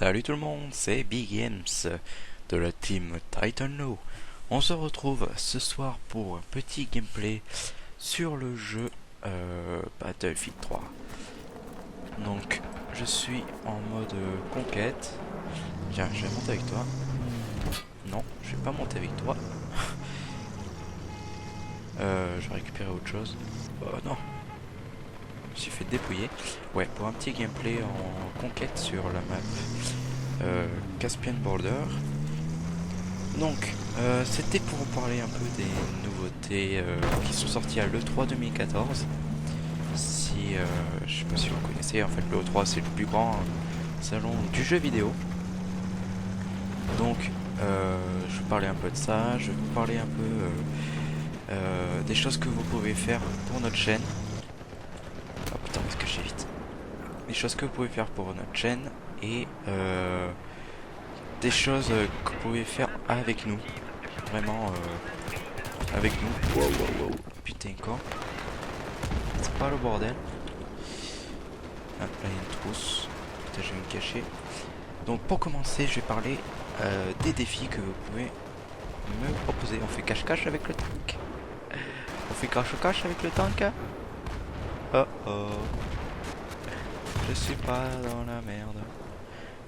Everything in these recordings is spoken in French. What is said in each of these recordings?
Salut tout le monde, c'est Big Games de la team Titanlo. On se retrouve ce soir pour un petit gameplay sur le jeu Battlefield 3. Donc je suis en mode conquête. Tiens, je vais monter avec toi. Non, je vais pas monter avec toi. Je vais récupérer autre chose. Non, je me suis fait dépouiller. Ouais, pour un petit gameplay en conquête sur la map Caspian Border. Donc, c'était pour vous parler un peu des nouveautés qui sont sorties à l'E3 2014. Si, je sais pas si vous connaissez, en fait l'E3 c'est le plus grand salon du jeu vidéo. Donc, je vais vous parler un peu de ça, je vais vous parler un peu des choses que vous pouvez faire pour notre chaîne. Oh putain, est-ce que j'ai vite? Des choses que vous pouvez faire pour notre chaîne et des choses que vous pouvez faire avec nous. Vraiment avec nous. Wow, wow, wow. Putain, quoi. C'est pas le bordel. Ah, là il y a une trousse. Putain, je vais me cacher. Donc pour commencer, je vais parler des défis que vous pouvez me proposer. On fait cache-cache avec le tank. On fait cache-cache avec le tank. Oh oh. Je suis pas dans la merde.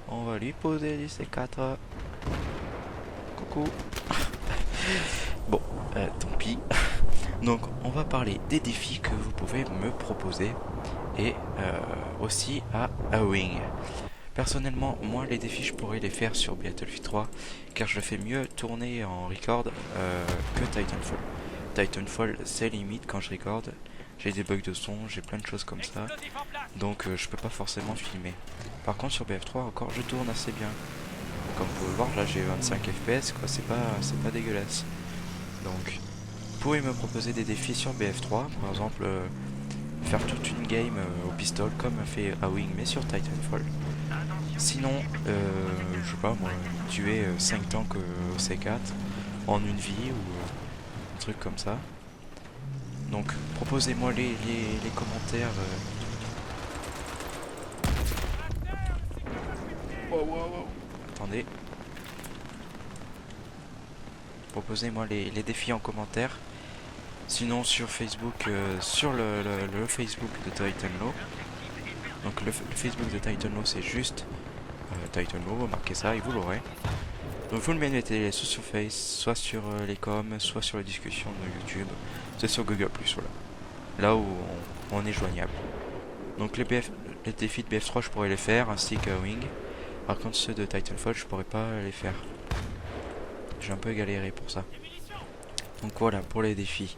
On va lui poser du C4. Coucou. Bon, tant pis. Donc, on va parler des défis que vous pouvez me proposer et aussi à Awing. Personnellement, moi, les défis, je pourrais les faire sur Battlefield 3 car je fais mieux tourner en record que Titanfall. Titanfall, c'est limite quand je record. J'ai des bugs de son, j'ai plein de choses comme ça. Donc, je peux pas forcément filmer. Par contre, sur BF3, encore, je tourne assez bien. Comme vous pouvez le voir, là j'ai 25 FPS, quoi, c'est pas dégueulasse. Donc, vous pouvez me proposer des défis sur BF3, par exemple, faire toute une game au pistol, comme a fait Awing, mais sur Titanfall. Sinon, je sais pas moi, tuer 5 tanks au C4 en une vie, ou un truc comme ça. Donc, proposez-moi les commentaires. Wow, wow, wow. Attendez. Proposez-moi les défis en commentaire. Sinon sur Facebook, sur le Facebook de Titanlo. Donc le Facebook de Titanlo c'est juste Titanlo, vous marquez ça et vous l'aurez. Donc vous le mettez soit sur Face, soit sur les coms, soit sur les discussions de YouTube. C'est sur Google+, voilà. Là où on est joignable. Donc les défis de BF3 je pourrais les faire, ainsi que Wing. Par contre ceux de Titanfall je pourrais pas les faire. J'ai un peu galéré pour ça. Donc voilà pour les défis.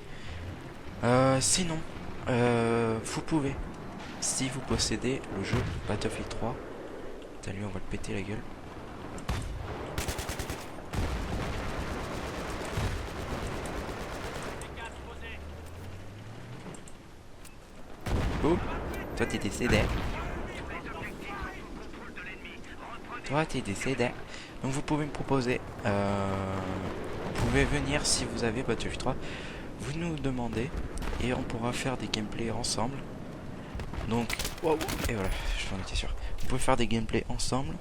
Sinon, vous pouvez, si vous possédez le jeu Battlefield 3, putain lui on va le péter la gueule. Oh, toi t'es décédé. Toi t'es décédé. Donc vous pouvez me proposer, vous pouvez venir si vous avez Battlefield 3, vous nous demandez et on pourra faire des gameplays ensemble. Donc, wow, et voilà, j'en étais sûr. Vous pouvez faire des gameplays ensemble.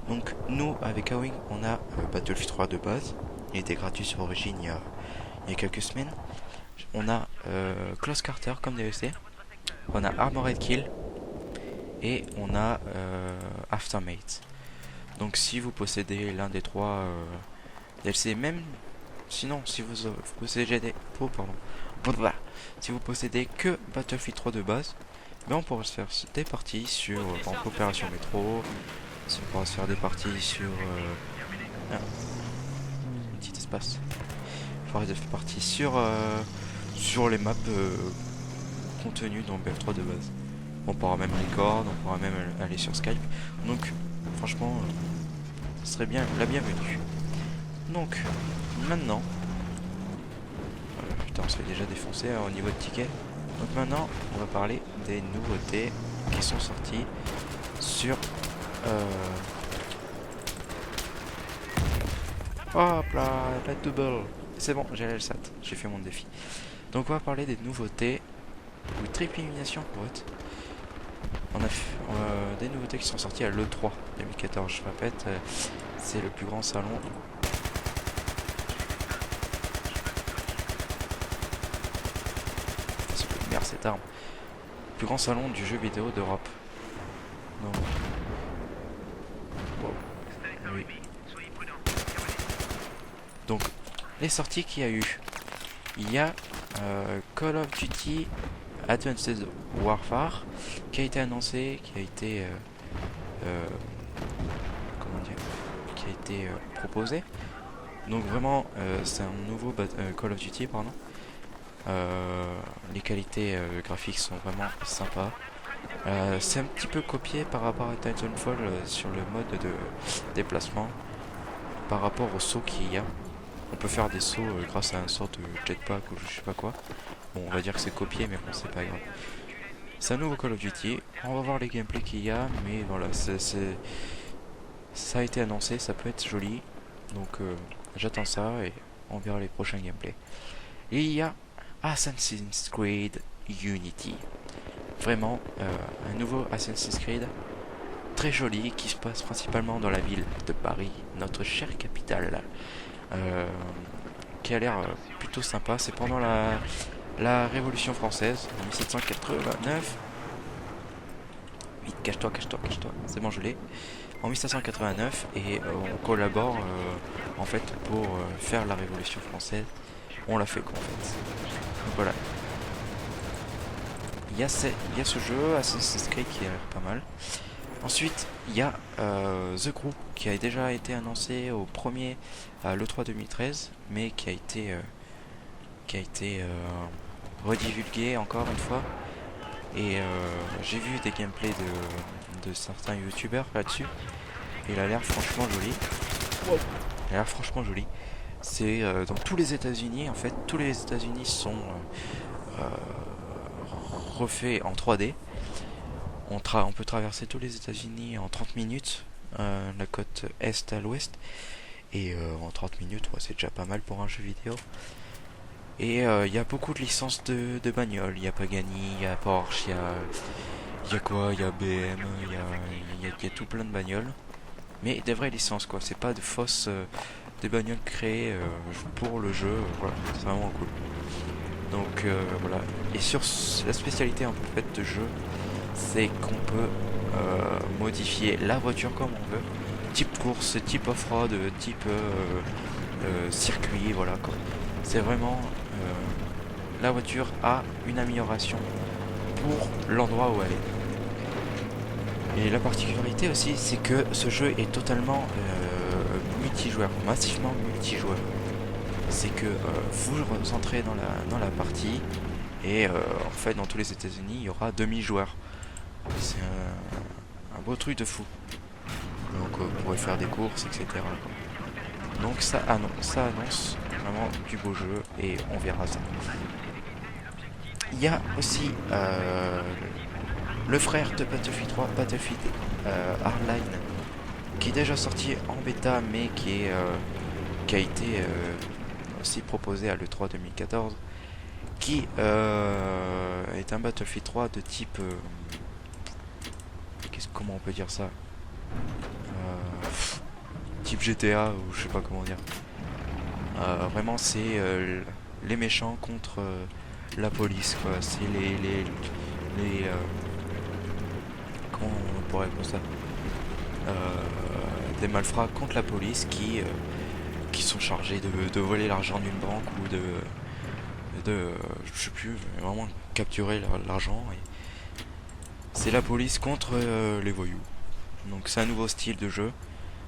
Donc nous avec Awing on a Battlefield 3 de base. Il était gratuit sur Origin il y a quelques semaines. On a Close Carter comme DLC. On a Armored Kill. Et on a Aftermath. Donc si vous possédez l'un des trois DLC, même sinon si vous possédez si vous possédez que Battlefield 3 de base, mais on pourra se faire des parties sur Opération Métro, on pourra se faire des parties sur un petit espace. On pourra faire des parties sur les maps contenues dans BF3 de base. On pourra même record, on pourra même aller sur Skype. Donc franchement, ce serait bien la bienvenue. Donc maintenant, putain on se fait déjà défoncer au niveau de tickets. Donc maintenant on va parler des nouveautés qui sont sorties sur hop là, la double. C'est bon, j'ai le SAT, j'ai fait mon défi. Donc on va parler des nouveautés ou triple élimination pour être. On a des nouveautés qui sont sorties à l'E3 2014, je répète, c'est le plus grand salon. Merde, cette arme. Le plus grand salon du jeu vidéo d'Europe. Donc, wow. Oui. Donc, les sorties qu'il y a eu. Il y a Call of Duty Advanced Warfare qui a été annoncé, qui a été comment dire, qui a été proposé. Donc vraiment, c'est un nouveau Call of Duty, pardon. Les qualités graphiques sont vraiment sympas. C'est un petit peu copié par rapport à Titanfall sur le mode de déplacement, par rapport au saut qu'il y a. On peut faire des sauts grâce à un sort de jetpack ou je sais pas quoi. Bon, on va dire que c'est copié, mais bon, c'est pas grave. C'est un nouveau Call of Duty. On va voir les gameplays qu'il y a, mais voilà, ça a été annoncé, ça peut être joli. Donc j'attends ça et on verra les prochains gameplays. Et il y a Assassin's Creed Unity. Vraiment, un nouveau Assassin's Creed très joli qui se passe principalement dans la ville de Paris, notre chère capitale. Qui a l'air plutôt sympa. C'est pendant la Révolution française en 1789. Vite, cache-toi, c'est bon, je l'ai. En 1789 et on collabore en fait pour faire la Révolution française. On l'a fait quoi en fait. Donc voilà. Il y a ce jeu Assassin's Creed qui a l'air pas mal. Ensuite, il y a The Crew qui a déjà été annoncé au premier à l'E3 2013, mais qui a été redivulgué encore une fois. Et j'ai vu des gameplays de certains youtubeurs là-dessus. Et il a l'air franchement joli. Wow. Il a l'air franchement joli. C'est dans tous les États-Unis en fait. Tous les États-Unis sont refaits en 3D. On peut traverser tous les États-Unis en 30 minutes, la côte est à l'ouest. Et en 30 minutes, ouais, c'est déjà pas mal pour un jeu vidéo. Et il y a beaucoup de licences de bagnoles. Il y a Pagani, il y a Porsche, il y a quoi, il y a BM, il y a tout plein de bagnoles. Mais des vraies licences quoi, c'est pas de fausses des bagnoles créées pour le jeu. Voilà, c'est vraiment cool. Donc voilà. Et sur la spécialité en fait de jeu, c'est qu'on peut modifier la voiture comme on veut. Type course, type off-road, type circuit, voilà quoi. C'est vraiment la voiture a une amélioration pour l'endroit où elle est. Et la particularité aussi, c'est que ce jeu est totalement multijoueur, massivement multijoueur. C'est que vous entrez dans la partie et en fait dans tous les États-Unis il y aura demi-joueurs. C'est un beau truc de fou. Donc vous pourrez faire des courses, etc. Donc ça annonce vraiment du beau jeu et on verra ça. Il y a aussi le frère de Battlefield 3, Battlefield Hardline, qui est déjà sorti en bêta mais qui a été aussi proposé à l'E3 2014, qui est un Battlefield 3 de type comment on peut dire ça, type GTA ou je sais pas comment dire. Vraiment c'est les méchants contre la police quoi. C'est les comment on pourrait appeler ça, des malfrats contre la police qui sont chargés de voler l'argent d'une banque ou de je sais plus, vraiment capturer l'argent. Et c'est la police contre les voyous. Donc c'est un nouveau style de jeu.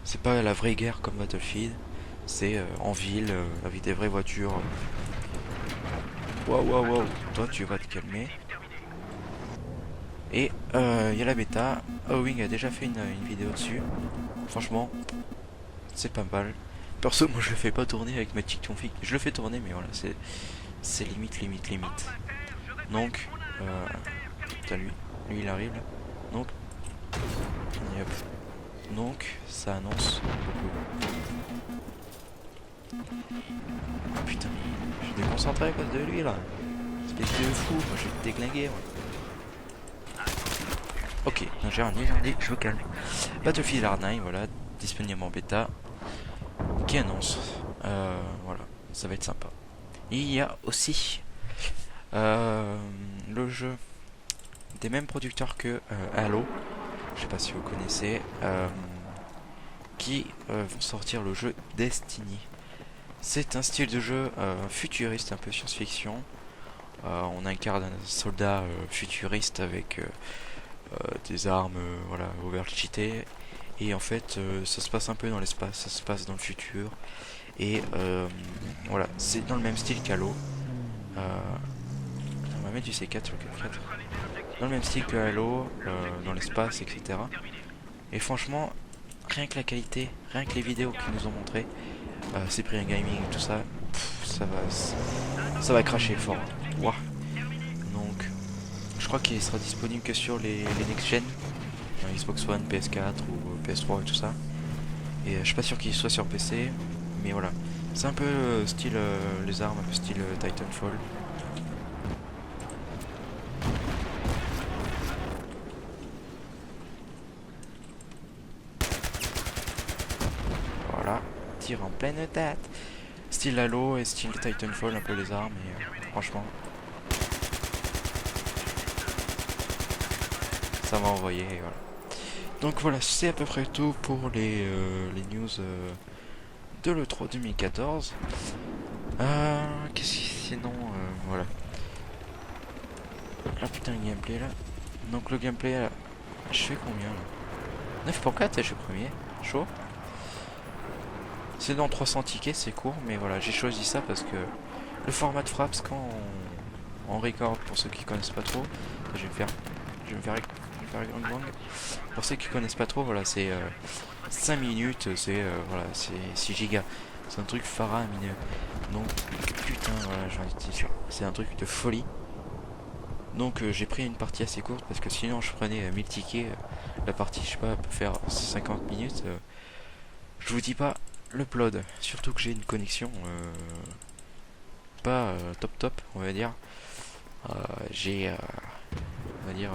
C'est pas la vraie guerre comme Battlefield. C'est en ville avec des vraies voitures. Wow. Toi tu vas te calmer. Et il y a la bêta. Owing a déjà fait une vidéo dessus. Franchement, c'est pas mal. Perso, moi je le fais pas tourner avec ma petite config. Je le fais tourner, mais voilà, c'est limite. Donc, t'as lui il arrive là. Donc, yep. Donc, ça annonce beaucoup. Oh putain, je suis déconcentré à cause de lui là. Espèce de fou, moi je vais te déglinguer. Ok, donc j'ai rien dit, je me calme. Battlefield Hardline, voilà, disponible en bêta, qui annonce. Voilà, ça va être sympa. Et il y a aussi le jeu des mêmes producteurs que Halo, je sais pas si vous connaissez, qui vont sortir le jeu Destiny. C'est un style de jeu futuriste, un peu science-fiction. On incarne un soldat futuriste avec des armes voilà, overcheatées. Et en fait, ça se passe un peu dans l'espace, ça se passe dans le futur. Et voilà, c'est dans le même style qu'Halo. On va mettre du C4 sur le 4. Dans le même style que Halo, dans l'espace, etc. Et franchement, rien que la qualité, rien que les vidéos qu'ils nous ont montrées, Cyprien Gaming et tout ça, ça va cracher fort. Ouah. Donc, je crois qu'il sera disponible que sur les next-gen, Xbox One, PS4 ou PS3 et tout ça. Et je suis pas sûr qu'il soit sur PC, mais voilà. C'est un peu style les armes, un peu style Titanfall. Voilà, tir en pleine tête. Style Halo et style Titanfall, un peu les armes, et franchement, ça va envoyer, et voilà. Donc voilà, c'est à peu près tout pour les news de l'E3 2014. Qu'est-ce que sinon, voilà. Ah putain, le gameplay là. Donc le gameplay, là, je fais combien là 9 pour 4 et je suis premier. Chaud. C'est dans 300 tickets, c'est court, mais voilà, j'ai choisi ça parce que le format de fraps, quand on record, pour ceux qui connaissent pas trop, je vais me faire gang gang. Pour ceux qui connaissent pas trop, voilà, c'est 5 minutes, c'est voilà, c'est 6 gigas. C'est un truc faramineux. Donc, putain, voilà, j'ai envie de dire, c'est un truc de folie. Donc j'ai pris une partie assez courte parce que sinon je prenais 1000 tickets. La partie, je sais pas, peut faire 50 minutes. Je vous dis pas l'upload, surtout que j'ai une connexion pas top top, on va dire. J'ai, on va dire,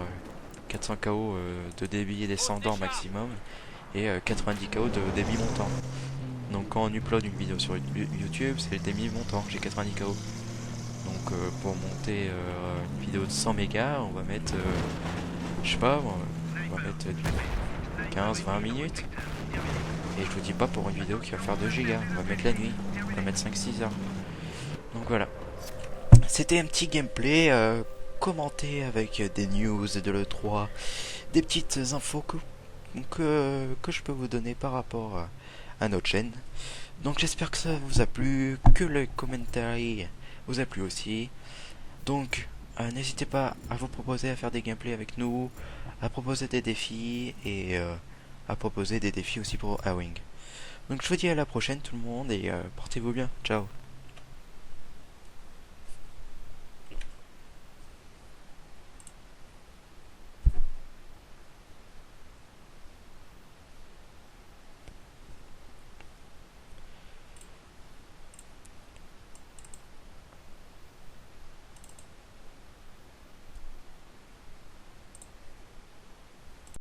400 KO de débit descendant maximum et 90 KO de débit montant. Donc quand on upload une vidéo sur YouTube, c'est le débit montant, j'ai 90 KO. Donc pour monter une vidéo de 100 mégas, on va mettre, je sais pas, on va mettre 15-20 minutes. Et je vous dis pas pour une vidéo qui va faire 2 gigas, on va mettre la nuit, on va mettre 5-6 heures. Donc voilà. C'était un petit gameplay commenté avec des news de l'E3, des petites infos que je peux vous donner par rapport à notre chaîne. Donc j'espère que ça vous a plu, que le commentaire vous a plu aussi. Donc n'hésitez pas à vous proposer à faire des gameplays avec nous, à proposer des défis et à proposer des défis aussi pour Awing. Donc je vous dis à la prochaine tout le monde et portez-vous bien. Ciao.